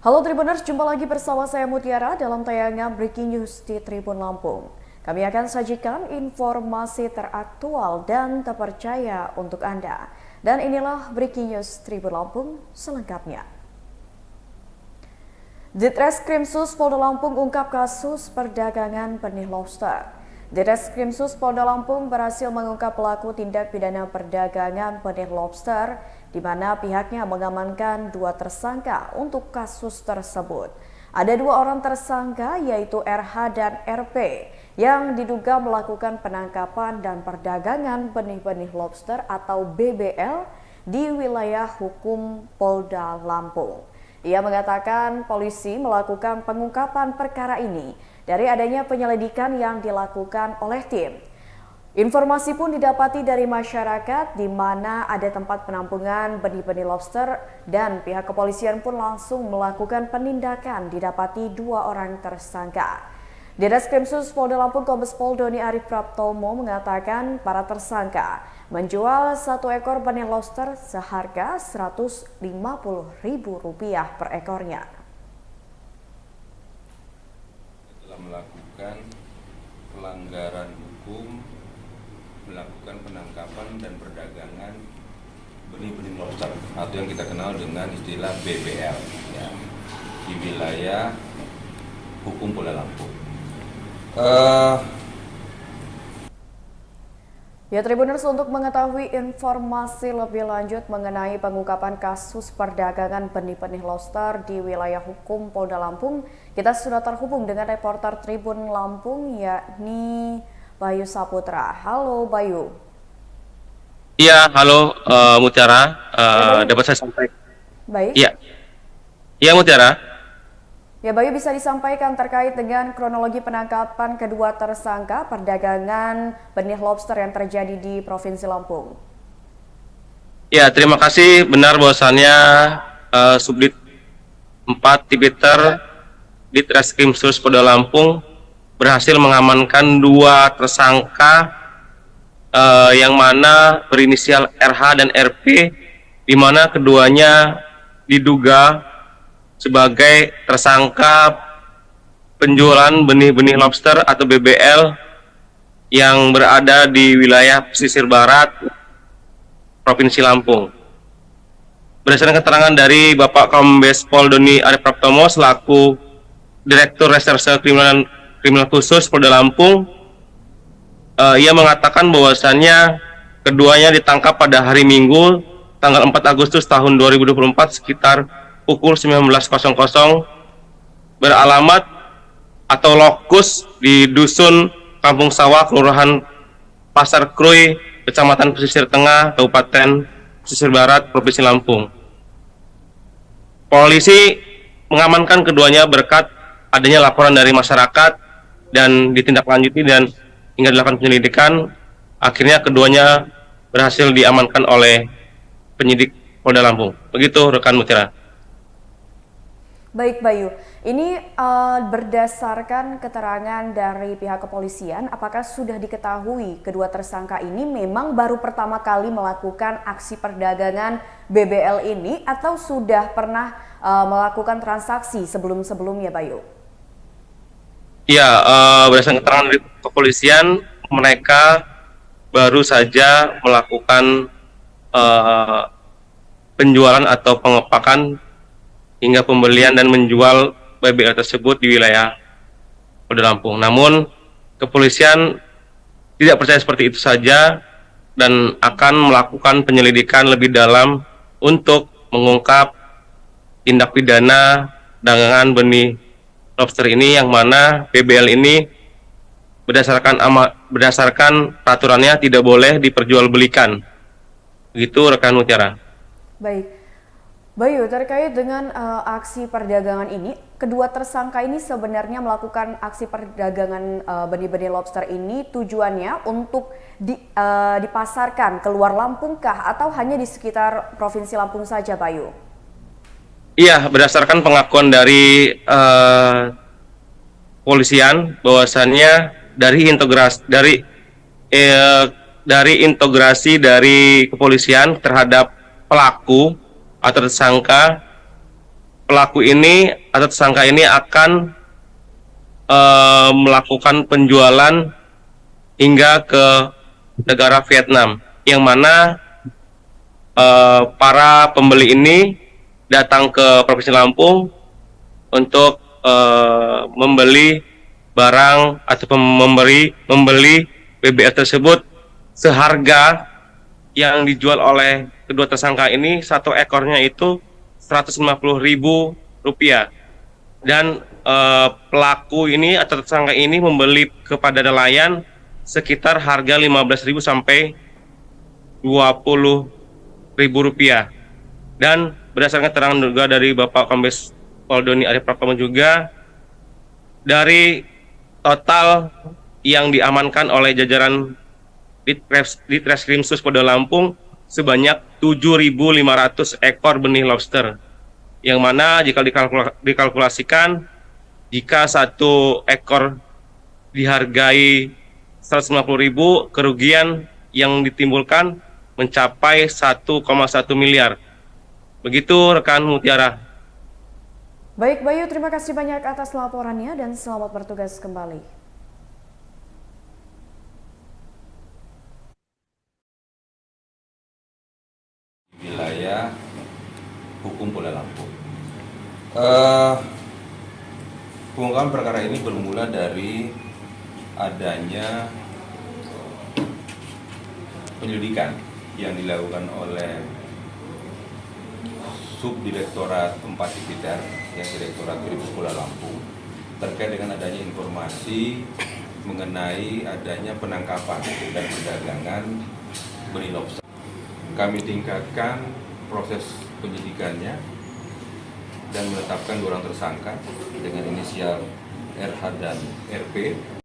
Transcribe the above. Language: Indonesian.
Halo Tribuners, jumpa lagi bersama saya Mutiara dalam tayangan Breaking News di Tribun Lampung. Kami akan sajikan informasi teraktual dan terpercaya untuk Anda. Dan inilah Breaking News Tribun Lampung selengkapnya. Ditreskrimsus Polda Lampung ungkap kasus perdagangan benih lobster. Ditreskrimsus Polda Lampung berhasil mengungkap pelaku tindak pidana perdagangan benih lobster, di mana pihaknya mengamankan 2 tersangka untuk kasus tersebut. Ada 2 orang tersangka yaitu RH dan RP yang diduga melakukan penangkapan dan perdagangan benih-benih lobster atau BBL di wilayah hukum Polda Lampung. Ia mengatakan polisi melakukan pengungkapan perkara ini dari adanya penyelidikan yang dilakukan oleh tim. Informasi pun didapati dari masyarakat di mana ada tempat penampungan benih-benih lobster dan pihak kepolisian pun langsung melakukan penindakan, didapati 2 orang tersangka. Ditreskrimsus Polda Lampung Kombes Pol Doni Arief Praptomo mengatakan para tersangka menjual 1 ekor benih lobster seharga Rp150.000 per ekornya. Telah melakukan pelanggaran hukum, melakukan penangkapan dan perdagangan benih-benih lobster atau yang kita kenal dengan istilah BBL ya, di wilayah hukum Polda Lampung. Ya Tribuners, untuk mengetahui informasi lebih lanjut mengenai pengungkapan kasus perdagangan benih-benih lobster di wilayah hukum Polda Lampung, kita sudah terhubung dengan reporter Tribun Lampung yakni Bayu Saputra. Halo Bayu. Iya, halo Mutiara. Dapat saya sampaikan? Baik. Iya Mutiara. Ya Bayu, bisa disampaikan terkait dengan kronologi penangkapan kedua tersangka perdagangan benih lobster yang terjadi di Provinsi Lampung. Ya, terima kasih. Benar bahwasannya Subdit 4 Tipiter Ditreskrimsus Polda Lampung berhasil mengamankan 2 tersangka yang mana berinisial RH dan RP, di mana keduanya diduga sebagai tersangka penjualan benih-benih lobster atau BBL yang berada di wilayah pesisir barat Provinsi Lampung. Berdasarkan keterangan dari Bapak Kombes Pol Doni Arief Praptomo selaku Direktur Reserse Kriminal Khusus Polda Lampung, ia mengatakan bahwasannya keduanya ditangkap pada hari Minggu tanggal 4 Agustus tahun 2024 sekitar pukul 19.00 beralamat atau lokus di Dusun Kampung Sawah, Kelurahan Pasar Krui, Kecamatan Pesisir Tengah, Kabupaten Pesisir Barat, Provinsi Lampung. Polisi mengamankan keduanya berkat adanya laporan dari masyarakat dan ditindaklanjuti dan hingga dilakukan penyelidikan. Akhirnya keduanya berhasil diamankan oleh penyidik Polda Lampung. Begitu rekan Mutiara. Baik Bayu, ini berdasarkan keterangan dari pihak kepolisian, apakah sudah diketahui kedua tersangka ini memang baru pertama kali melakukan aksi perdagangan BBL ini atau sudah pernah melakukan transaksi sebelum-sebelumnya Bayu? Ya, berdasarkan keterangan dari kepolisian, mereka baru saja melakukan penjualan atau pengepakan hingga pembelian dan menjual BBL tersebut di wilayah Polda Lampung. Namun kepolisian tidak percaya seperti itu saja dan akan melakukan penyelidikan lebih dalam untuk mengungkap tindak pidana dagangan benih lobster ini, yang mana BBL ini berdasarkan peraturannya tidak boleh diperjualbelikan. Begitu rekan Mutiara. Baik. Bayu, terkait dengan aksi perdagangan ini, kedua tersangka ini sebenarnya melakukan aksi perdagangan benih-benih lobster ini tujuannya untuk dipasarkan keluar Lampung kah atau hanya di sekitar Provinsi Lampung saja, Bayu? Iya, berdasarkan pengakuan dari polisian bahwasannya dari integrasi dari kepolisian terhadap pelaku atau tersangka pelaku ini atau tersangka ini akan melakukan penjualan hingga ke negara Vietnam, yang mana para pembeli ini datang ke Provinsi Lampung untuk membeli barang atau membeli BBL tersebut seharga yang dijual oleh kedua tersangka ini, satu ekornya itu Rp150.000, dan pelaku ini atau tersangka ini membeli kepada nelayan sekitar harga Rp15.000 sampai Rp20.000. Dan berdasarkan keterangan juga dari Bapak Kombes Pol Doni Arif Prakomo juga, dari total yang diamankan oleh jajaran Ditreskrim Sus Polda Lampung sebanyak 7.500 ekor benih lobster, yang mana jika dikalkulasikan, jika satu ekor dihargai Rp150.000, kerugian yang ditimbulkan mencapai 1,1 miliar. Begitu rekan Mutiara. Baik Bayu, terima kasih banyak atas laporannya dan selamat bertugas kembali. Wilayah hukum Polda Lampung. Pengungkapan perkara ini bermula dari adanya penyelidikan yang dilakukan oleh Subdirektorat 4 Tipiter, yang Direktorat Kriminal Polda Lampung, terkait dengan adanya informasi mengenai adanya penangkapan dan perdagangan benih lobster. Kami tingkatkan proses penyidikannya dan menetapkan 2 orang tersangka dengan inisial RH dan RP